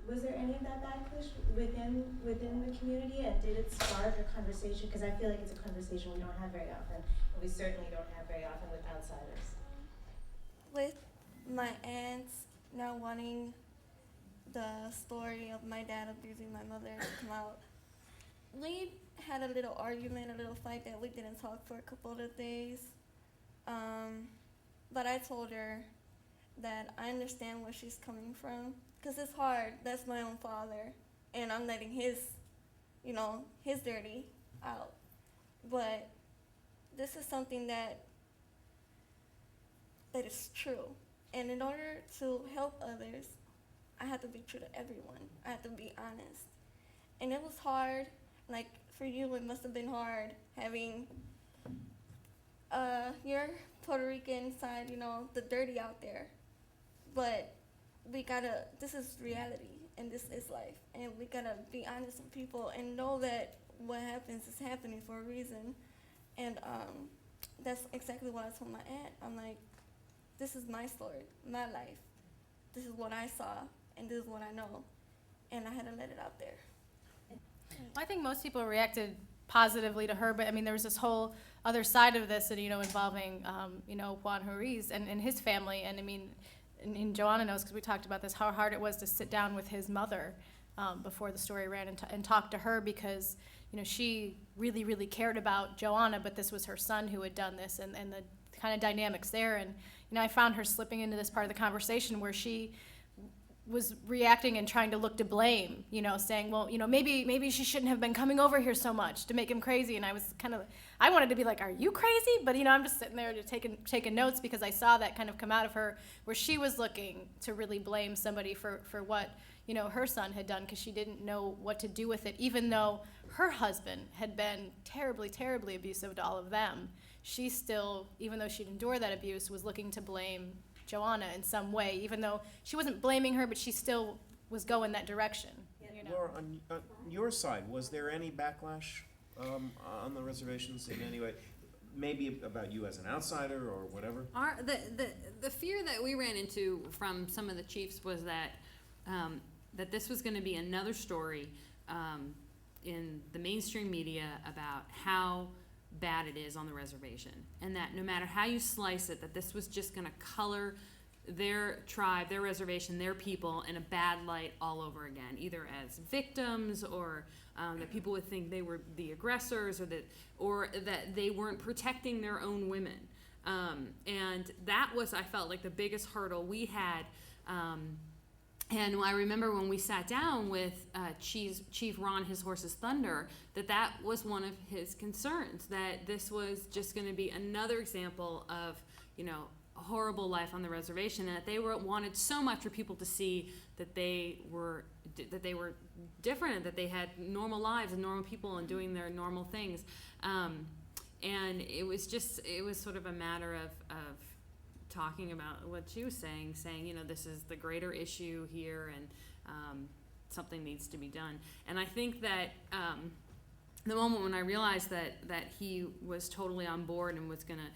Was there any of that backlash within the community, and did it spark a conversation? Because I feel like it's a conversation we don't have very often, and we certainly don't have very often with outsiders. With my aunts not wanting the story of my dad abusing my mother to come out, we had a little argument, a little fight that we didn't talk for a couple of days. But I told her that I understand where she's coming from, because it's hard. That's my own father, and I'm letting his dirty out. But this is something that is true. And in order to help others, I have to be true to everyone. I have to be honest. And it was hard. Like, for you, it must have been hard having your Puerto Rican side, the dirty out there. But this is reality, and this is life. And we gotta be honest with people and know that what happens is happening for a reason. And that's exactly what I told my aunt. I'm like, this is my story, my life. This is what I saw, and this is what I know. And I had to let it out there. I think most people reacted positively to her, but I mean, there was this whole other side of this, involving, Juan Ruiz and his family. And I mean, and Johanna knows, because we talked about this, how hard it was to sit down with his mother before the story ran and talk to her, because, she really, really cared about Johanna, but this was her son who had done this, and the kind of dynamics there. And, I found her slipping into this part of the conversation where she was reacting and trying to look to blame, saying, well, maybe she shouldn't have been coming over here so much to make him crazy. And I was I wanted to be like, are you crazy? But, I'm just sitting there taking notes, because I saw that kind of come out of her, where she was looking to really blame somebody for what, her son had done, because she didn't know what to do with it, even though her husband had been terribly, terribly abusive to all of them. She still, even though she'd endured that abuse, was looking to blame Johanna in some way, even though she wasn't blaming her, but she still was going that direction. Laura, on your side, was there any backlash on the reservations in any way? Maybe about you as an outsider or whatever? The fear that we ran into from some of the chiefs was that that this was going to be another story in the mainstream media about how bad it is on the reservation, and that no matter how you slice it, that this was just going to color their tribe, their reservation, their people in a bad light all over again, either as victims, or that people would think they were the aggressors, or that they weren't protecting their own women. And that was, I felt like, the biggest hurdle we had. And I remember when we sat down with Chief Ron, His Horse's Thunder, that was one of his concerns, that this was just going to be another example of, a horrible life on the reservation, and that they wanted so much for people to see that they were different, and that they had normal lives and normal people and doing their normal things. And it was sort of a matter of talking about what she was saying, this is the greater issue here, and something needs to be done. And I think that the moment when I realized that he was totally on board and was going to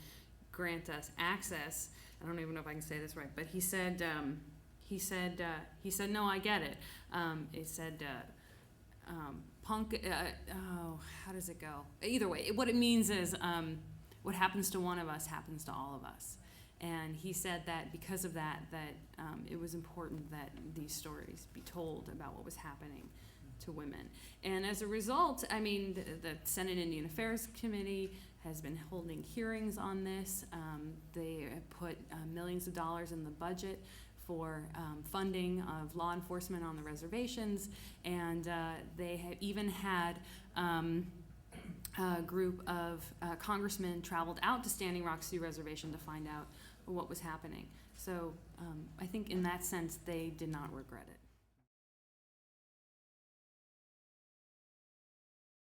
grant us access, I don't even know if I can say this right, but he said, no, I get it. He said, how does it go? Either way, what it means is what happens to one of us happens to all of us. And he said that because of that it was important that these stories be told about what was happening to women. And as a result, I mean, the Senate Indian Affairs Committee has been holding hearings on this. They have put millions of dollars in the budget for funding of law enforcement on the reservations, and they have even had a group of congressmen traveled out to Standing Rock Sioux Reservation to find out what was happening. So I think in that sense, they did not regret it.